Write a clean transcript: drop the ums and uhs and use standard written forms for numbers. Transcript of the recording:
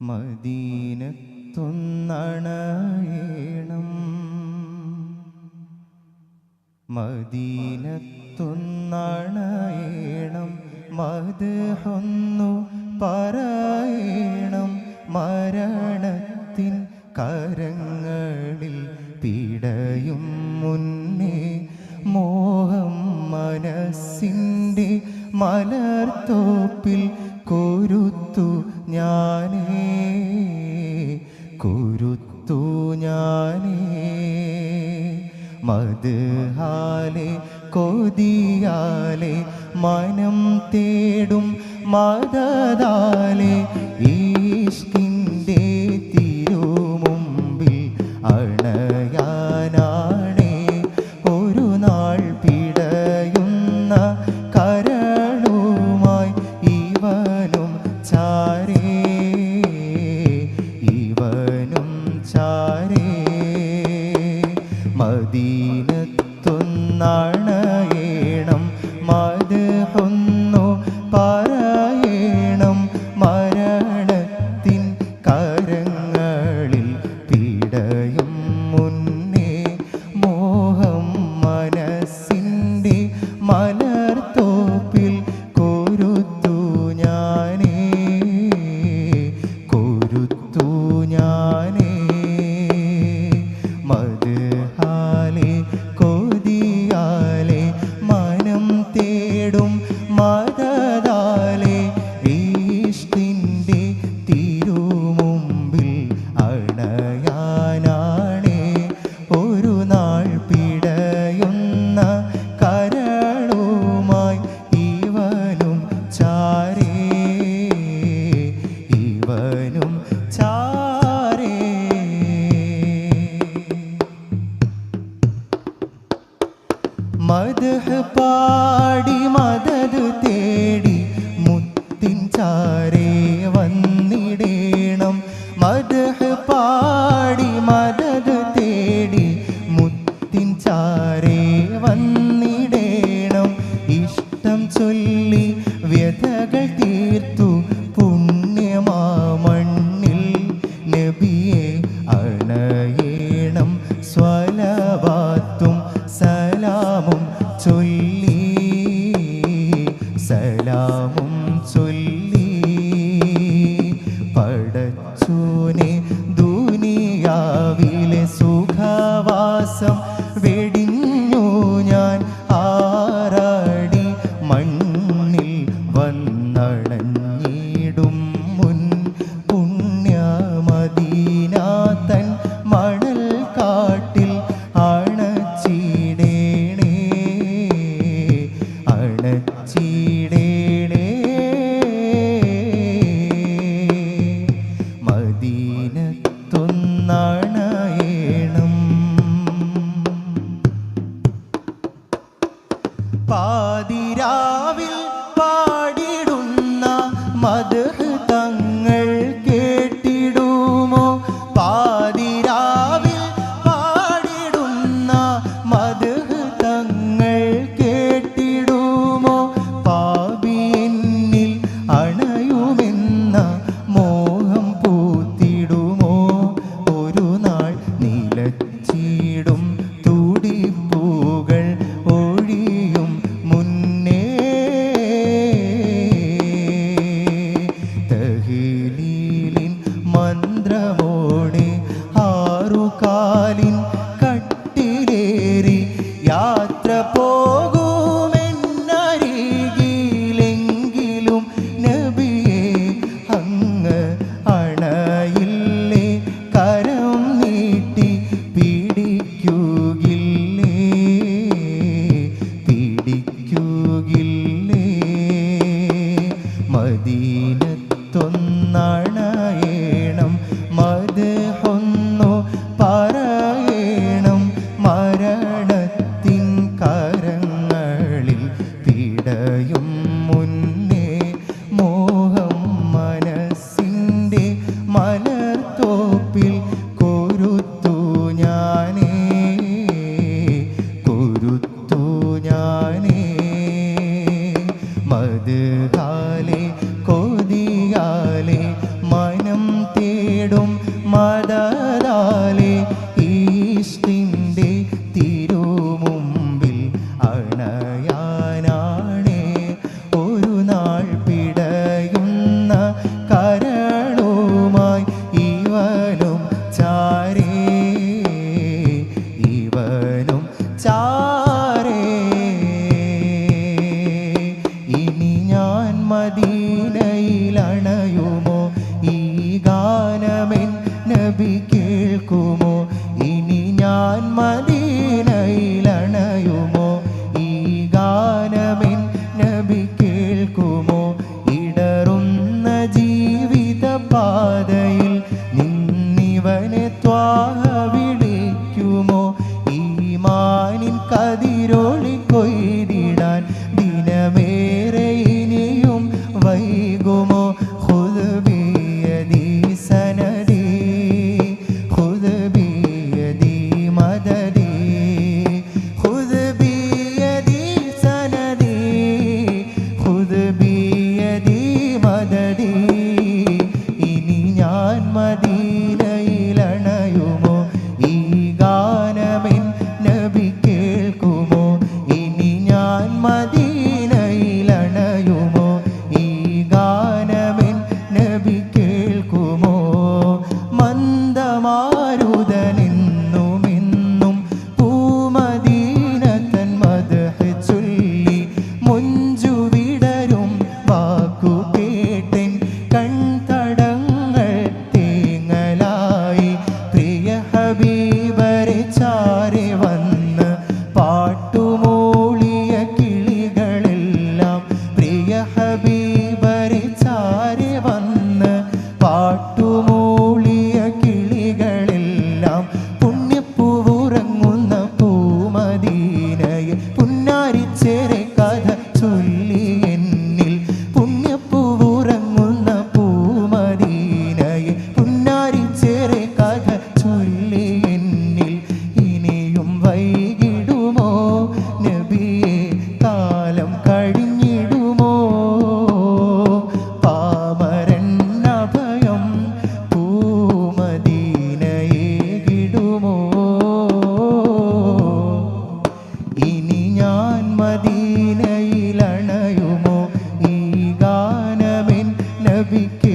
മദീനത്തുന്നണയണം മദീനത്തുന്നണയണം മദ്ഹൊന്നു പറയണം മരണത്തിൻ കരങ്ങളിൽ പിടയും മുന്നേ മോഹം മനസ്സിൻ്റെ മലർത്തോപ്പിൽ കൊരുത്തു ഞാനേ മദ്ഹാലെ കൊതിയാലെ മനം തേടും മദദാലെ ഈശ്കിൻ്റെ തിരുമുമ്പിൽ അണയാനാണേ ഒരു നാൾ പിടയുന്ന കരളുമായി ഇവനും ചാരേ മദീനത്തുന്നണയണം മദ്ഹൊന്നു പറയണം മരണത്തിൻ കരങ്ങളിൽ പിടയും മുന്നേ മോഹം മനസ്സിൻ്റെ മലർത്തോപ്പിൽ കൊരുത്തു ഞാനേ മദ്ഹാലെ കൊതിയാലെ മനം തേടും മദദാലെ ഈശ്കിൻ്റെ തിരുമുമ്പിൽ അണയാനാണേ ഒരു നാൾ പിടയുന്ന കരളുമായി ഇവനും ചാരേ മദ്ഹ് പാടി മദദ് തേടി മുത്തിൻ ചാരേ വന്നിടേണം മദ്ഹ് പാടി മദദ് തേടി മുത്തിൻ ചാരേ വന്നിടേണം ഇഷ്ടം ചൊല്ലി വ്യഥകൾ തീർത്തു പുണ്യമാമണ്ണിൽ നബിയെ അണയേണം സ്വലവാത്തും സലാമും ചൊല്ലി പടച്ചോനെ ദുനിയാവിലെ സുഖവാസം വെടിഞ്ഞു ഞാൻ ആറാടി മണ്ണിൽ വന്നണഞ്ഞിടും മുൻ പുണ്യമദീന തൻ മണൽ കാട്ടിൽ അണച്ചിടേണേ മദീനത്തുന്നണയണം പാതിരാവിൽ പാടിടുന്ന മദ്ഹ് തങ്ങൾ കേട്ടിടുമോ പാതിരാവിൽ പാടിടുന്ന മദ്ഹ് തങ്ങൾ കേട്ടിടുമോ പാപിയെന്നിൽ അണയുമെന്ന മോഹം പൂത്തിടുമോ ഒരു നാൾ നിലച്ചിടും തുടിപ്പൂകൾ ഒഴിയും മുന്നേ തഹ്ലീലിൻ മന്ത്രമോടെ ആറുകാലിൻ കട്ടിലേറി യാത്ര പോകുമെന്നരികിലെങ്കിലും നബിയെ അങ്ങ് അണയില്ലേ കരം നീട്ടി പിടിക്കുകില്ലേ മദീനത്തുന്നണയണം മദ്ഹൊന്നു പറയണം മരണത്തിൻ കരങ്ങളിൽ പിടയും മുന്നേ മോഹം മനസ്സിൻ്റെ മലർത്തോപ്പിൽ കൊരുത്തു ഞാനേ മദ്ഹാലെ കൊതിയാലെ മനം മദീനയിലണയുമോ ഈ ഗാനമെൻ നബി കേൾക്കുമോ ഇനി ഞാൻ മദീനയിലണയുമോ ഈ ഗാനമെൻ നബി കേൾക്കുമോ ഇടറുന്ന ജീവിത പാതയിൽ നിന്നിവനെ ത്വാഹ വിളിക്കുമോ ഈമാനിൻ കതിരൊളി കൊയ്തിടാൻ ദിനമേറെ ഇനിയും വൈകുമോ ഖുദ് ബിയദി സനദി ഖുദ് ബിയദി മദദി ഖുദ് ബിയദി സനദി ഖുദ് ബിയദി മദദി ഇനി ഞാൻ മദീനയിലണയുമോ ഈ ഗാനമെൻ നബി കേൾക്കുമോ ഇനി ഞാൻ മദീനയിലണയുമോ ഈ ഗാനമെൻ നബി കേൾക്കുമോ മന്ദമാരുതനെന്നുമെന്നും പൂമദീന തൻ മദ്ഹ് ചൊല്ലി മുഞ്ചു വിടരും വാക്കു കേട്ടൻ കൺതടങ്ങൾ തേങ്ങലായി പ്രിയ ഹബീബരെ ചാരെ വന്ന് പാട്ടുമൂളിയ കിളികളെല്ലാം പ്രിയ ഹബീബരെ ചാരെ വന്ന് പാട്ടുമൂളിയ കിളികളെല്ലാം പുണ്യപ്പൂവുറങ്ങുന്ന പൂമദീനയിൽ പുന്നാരിച്ചേരെ കഥ ചൊല്ലി എന്നിൽ പുണ്യപ്പൂവുറങ്ങുന്ന പൂമദീനയിൽ പുന്നാരിച്ചേരെ കഥ ചൊല്ലി എന്നിൽ ഇനിയും വൈകിടുമോ നബിയെ കാലം കഴിഞ്ഞിടുമോ പാമരന്നഭയം പൂമദീനയേകിടുമോ ഇനി ഞാൻ മദീനയിലണയുമോ ഈ ഗാനമെൻ നബിക്ക്